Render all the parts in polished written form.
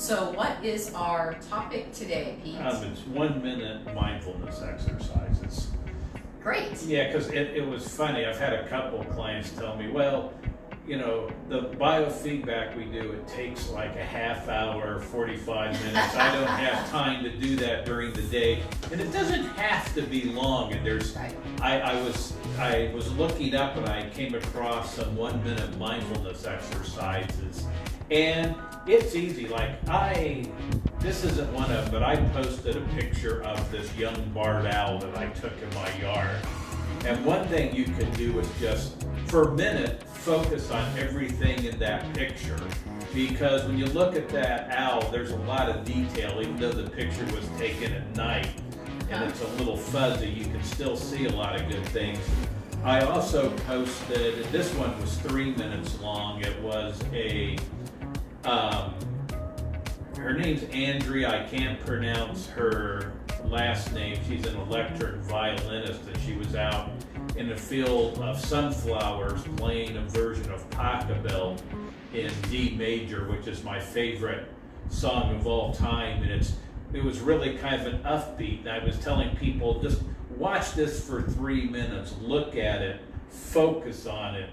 So what is our topic today, Pete? It's 1 minute mindfulness exercises. Great. Yeah, because it was funny. I've had a couple of clients tell me, well, you know, the biofeedback we do, it takes like a half hour, 45 minutes. I don't have time to do that during the day. And it doesn't have to be long. And there's, Right. I was looking up and I came across some 1 minute mindfulness exercises. And it's easy. This isn't one of them, but I posted a picture of this young barred owl that I took in my yard. And one thing you can do is just, for a minute, focus on everything in that picture. Because when you look at that owl, there's a lot of detail, even though the picture was taken at night and it's a little fuzzy, you can still see a lot of good things. I also posted, this one was 3 minutes long. It was her name's Andrea. I can't pronounce her last name. She's an electric violinist, and she was out in the field of sunflowers playing a version of Pachelbel in D major, which is my favorite song of all time. And it was really kind of an upbeat. And I was telling people, just watch this for 3 minutes, look at it, focus on it.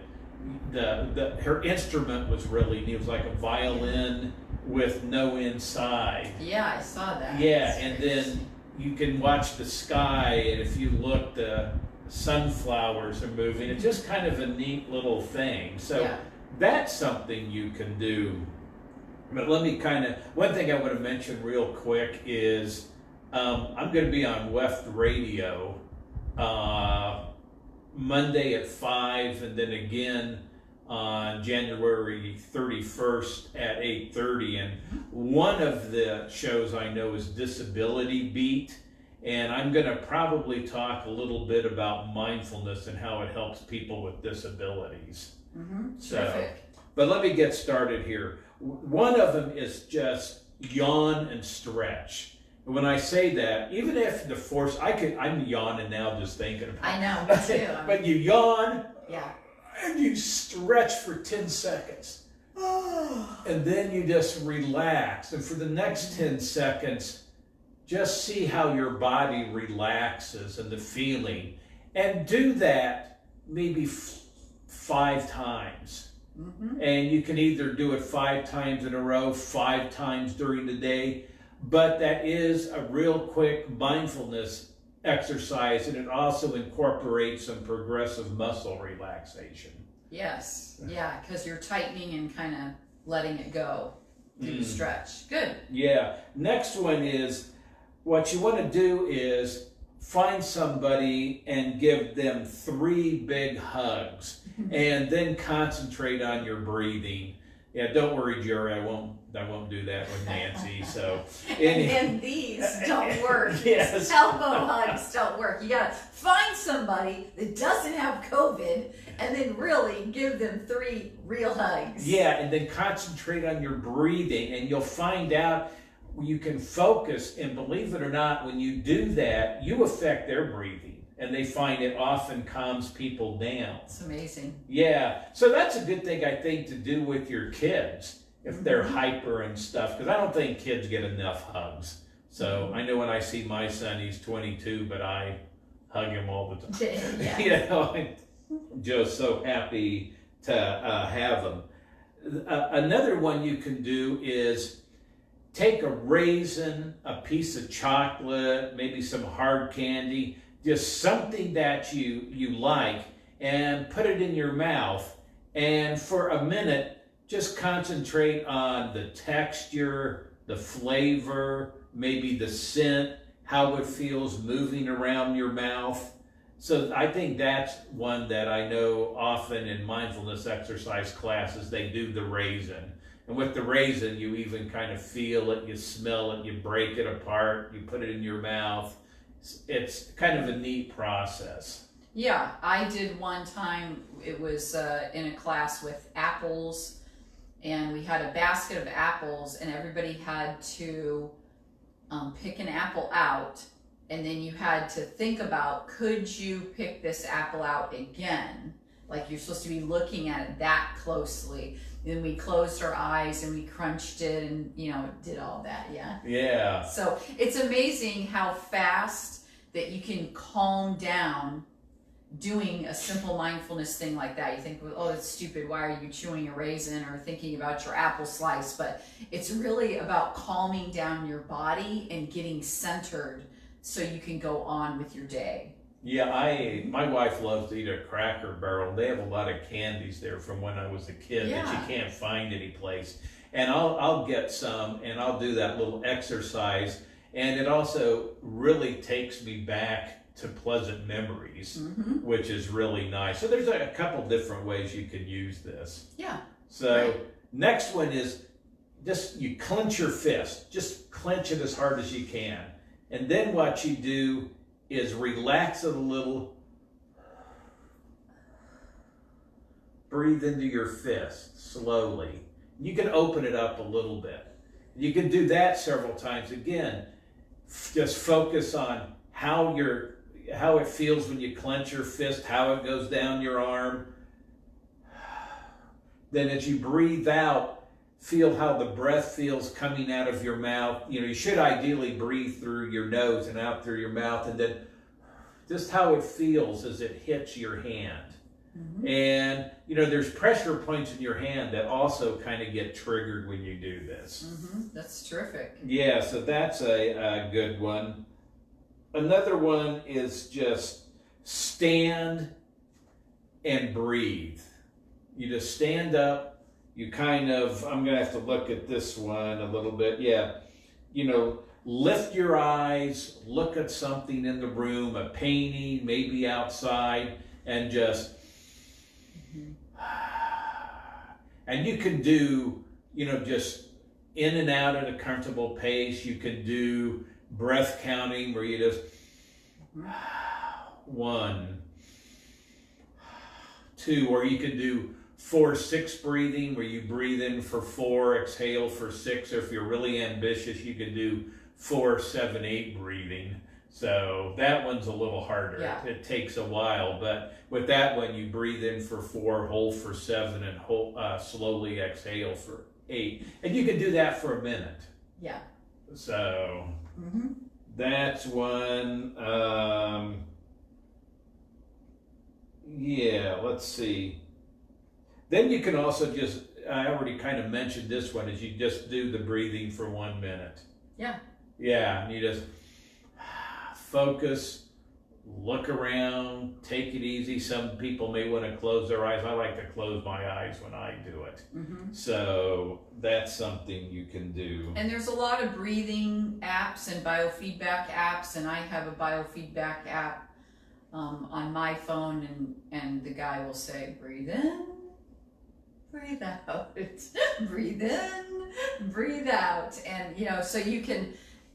Her instrument was really neat. It was like a violin with no inside. Yeah, I saw that. Yeah, and then you can watch the sky, and if you look, the sunflowers are moving. It's just kind of a neat little thing. So that's something you can do. But let me one thing I want to mention real quick is I'm going to be on Weft Radio Monday at 5, and then again on January 31st at 8:30. And one of the shows I know is Disability Beat, and I'm going to probably talk a little bit about mindfulness and how it helps people with disabilities. Terrific. But let me get started here. One of them is just yawn and stretch. When I say that, even if the force, I'm yawning now just thinking about it. I know, me too. But you yawn, Yeah. and you stretch for 10 seconds. And then you just relax. And for the next 10 seconds, just see how your body relaxes and the feeling. And do that maybe 5 times. And you can either do it 5 times in a row, 5 times during the day. But that is a real quick mindfulness exercise, and it also incorporates some progressive muscle relaxation. Yes, yeah, because you're tightening and kind of letting it go through the stretch. Good. Yeah. Next one is, what you want to do is find somebody and give them 3 big hugs, and then concentrate on your breathing. Yeah, don't worry, Jerry. I won't do that with Nancy. So, and these don't work. Yes. Elbow hugs don't work. You gotta find somebody that doesn't have COVID, and then really give them 3 real hugs. Yeah, and then concentrate on your breathing, and you'll find out you can focus. And believe it or not, when you do that, you affect their breathing. And they find it often calms people down. It's amazing. Yeah, so that's a good thing, I think, to do with your kids if they're hyper and stuff, because I don't think kids get enough hugs. So I know when I see my son, he's 22, but I hug him all the time. Yeah. You know, I'm just so happy to have him. Another one you can do is take a raisin, a piece of chocolate, maybe some hard candy, just something that you like, and put it in your mouth, and for a minute just concentrate on the texture, the flavor, maybe the scent, how it feels moving around your mouth. So I think that's one that I know often in mindfulness exercise classes, they do the raisin. And with the raisin, you even kind of feel it, you smell it, you break it apart, you put it in your mouth. It's kind of a neat process. Yeah, I did one time. It was in a class with apples, and we had a basket of apples, and everybody had to pick an apple out, and then you had to think about, could you pick this apple out again? Like, you're supposed to be looking at it that closely. then we closed our eyes and we crunched it and, you know, did all that. Yeah. Yeah. So it's amazing how fast that you can calm down doing a simple mindfulness thing like that. You think, oh, that's stupid. Why are you chewing a raisin or thinking about your apple slice? But it's really about calming down your body and getting centered so you can go on with your day. Yeah, my wife loves to eat a Cracker Barrel. They have a lot of candies there from when I was a kid that you can't find any place. And I'll get some and I'll do that little exercise. And it also really takes me back to pleasant memories, which is really nice. So there's a couple different ways you can use this. Yeah. So next one is just you clench your fist. Just clench it as hard as you can. And then what you do is relax it a little. Breathe into your fist slowly. You can open it up a little bit. You can do that several times. Again, just focus on how it feels when you clench your fist, how it goes down your arm. Then as you breathe out, feel how the breath feels coming out of your mouth. You know, you should ideally breathe through your nose and out through your mouth, and then just how it feels as it hits your hand. And, you know, there's pressure points in your hand that also kind of get triggered when you do this. That's terrific. Yeah, so that's a good one. Another one is just stand and breathe. You just stand up. You kind of, I'm going to have to look at this one a little bit. Yeah, you know, lift your eyes, look at something in the room, a painting, maybe outside, and just, and you can do, you know, just in and out at a comfortable pace. You can do breath counting where you just 1, 2, or you can do 4-6 breathing where you breathe in for 4, exhale for 6, or if you're really ambitious you can do 4-7-8 breathing. So that one's a little harder. It takes a while, but with that one you breathe in for 4, hold for 7, and hold, slowly exhale for 8, and you can do that for a minute. So that's one. Let's see. Then you can also just, I already kind of mentioned this one, is you just do the breathing for 1 minute. Yeah, and you just focus, look around, take it easy. Some people may want to close their eyes. I like to close my eyes when I do it. So that's something you can do. And there's a lot of breathing apps and biofeedback apps, and I have a biofeedback app on my phone, and the guy will say, breathe in, breathe out, breathe in, breathe out. And, you know, so you can,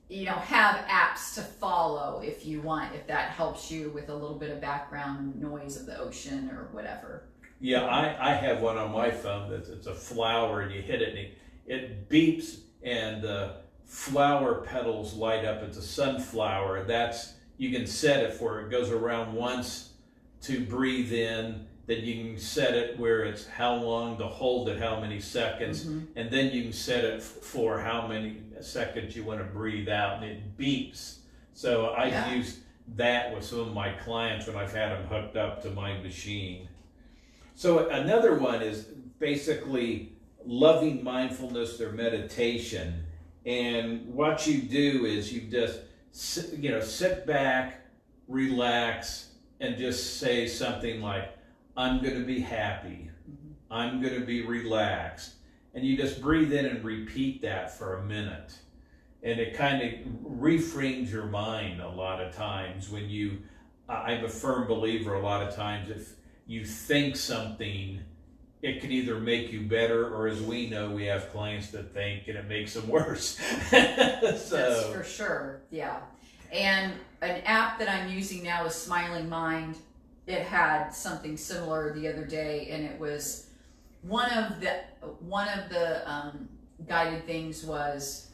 you know, have apps to follow if you want, if that helps you with a little bit of background noise of the ocean or whatever. Yeah, I have one on my phone that's it's a flower, and you hit it and it beeps and the flower petals light up. It's a sunflower. That's, you can set it for, it goes around once to breathe in, then you can set it where it's how long to hold it, how many seconds, and then you can set it for how many seconds you want to breathe out, and it beeps. So I use that with some of my clients when I've had them hooked up to my machine. So another one is basically loving mindfulness or meditation. And what you do is you just, you know, sit back, relax, and just say something like, I'm going to be happy. I'm going to be relaxed. And you just breathe in and repeat that for a minute. And it kind of reframes your mind a lot of times when you, I'm a firm believer a lot of times, if you think something, it can either make you better, or as we know, we have clients that think and it makes them worse. That's for sure, yeah. And an app that I'm using now is Smiling Mind. It had something similar the other day, and it was one of the guided things was,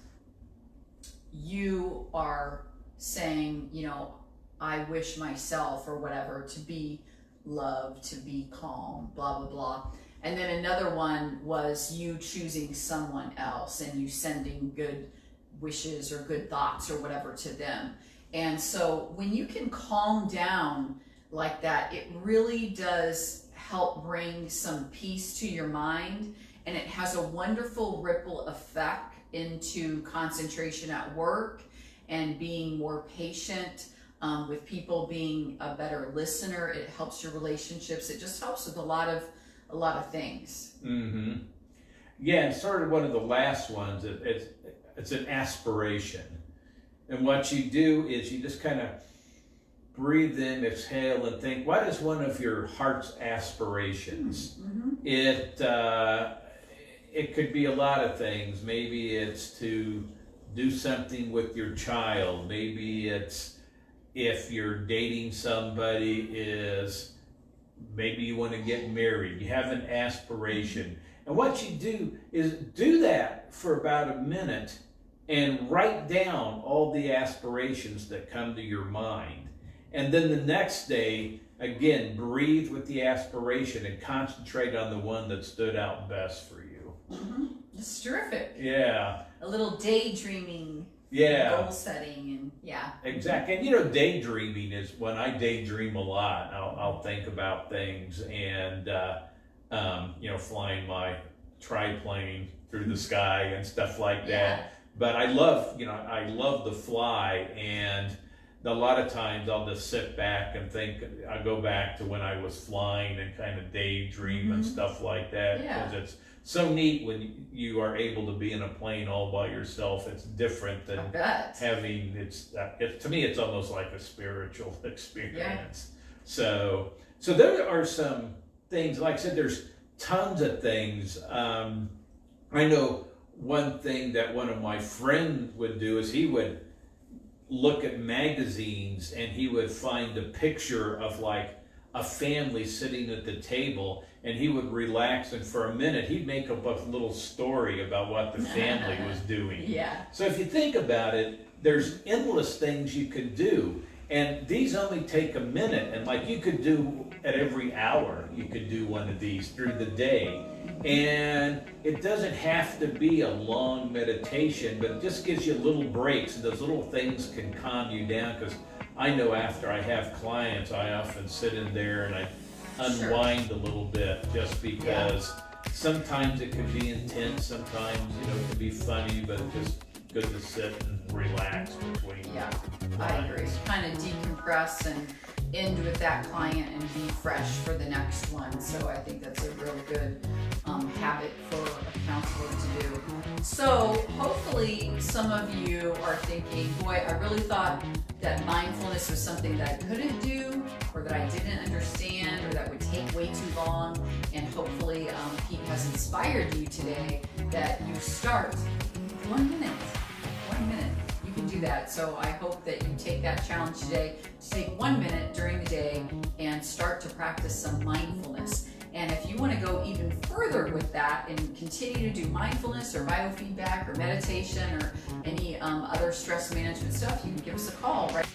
you are saying, you know, I wish myself or whatever to be loved, to be calm, blah blah blah, And then another one was you choosing someone else and you sending good wishes or good thoughts or whatever to them. And so when you can calm down like that, it really does help bring some peace to your mind, and it has a wonderful ripple effect into concentration at work and being more patient with people, being a better listener. It helps your relationships. It just helps with a lot of things. Mm-hmm. Yeah, and sort of one of the last ones, it's an aspiration. And what you do is you just kind of breathe in, exhale, and think, what is one of your heart's aspirations? Mm-hmm. It could be a lot of things. Maybe it's to do something with your child. Maybe it's, if you're dating somebody, is maybe you want to get married. You have an aspiration. And what you do is do that for about a minute and write down all the aspirations that come to your mind. And then the next day, again, breathe with the aspiration and concentrate on the one that stood out best for you. Mm-hmm. It's terrific. Yeah. A little daydreaming. Yeah. Goal setting, and yeah. Exactly. And you know, daydreaming is when I daydream a lot. I'll think about things and, flying my triplane through the sky and stuff like that. Yeah. But I love to fly, and a lot of times I'll just sit back and think. I go back to when I was flying and kind of daydream and stuff like that, because it's so neat when you are able to be in a plane all by yourself. It's different than having to me it's almost like a spiritual experience. So there are some things, like I said, there's tons of things. I know one thing that one of my friends would do is he would look at magazines and he would find a picture of like a family sitting at the table, and he would relax, and for a minute he'd make up a little story about what the family was doing. Yeah. So if you think about it, there's endless things you could do, and these only take a minute, and like you could do at every hour, you could do one of these through the day. And it doesn't have to be a long meditation, but it just gives you little breaks, and those little things can calm you down. Because I know after I have clients, I often sit in there and I unwind a little bit, just because sometimes it can be intense, sometimes it can be funny, but it's just good to sit and relax between. Yeah, I agree. Kind of decompress and end with that client and be fresh for the next one. So I think that's a real good habit for a counselor to do. So hopefully some of you are thinking, boy, I really thought that mindfulness was something that I couldn't do, or that I didn't understand, or that would take way too long. And hopefully Pete has inspired you today that you start 1 minute. 1 minute. You can do that. So I hope that you take that challenge today to take 1 minute during the day and start to practice some mindfulness. And if you want to go even further with that and continue to do mindfulness or biofeedback or meditation or any other stress management stuff, you can give us a call, right?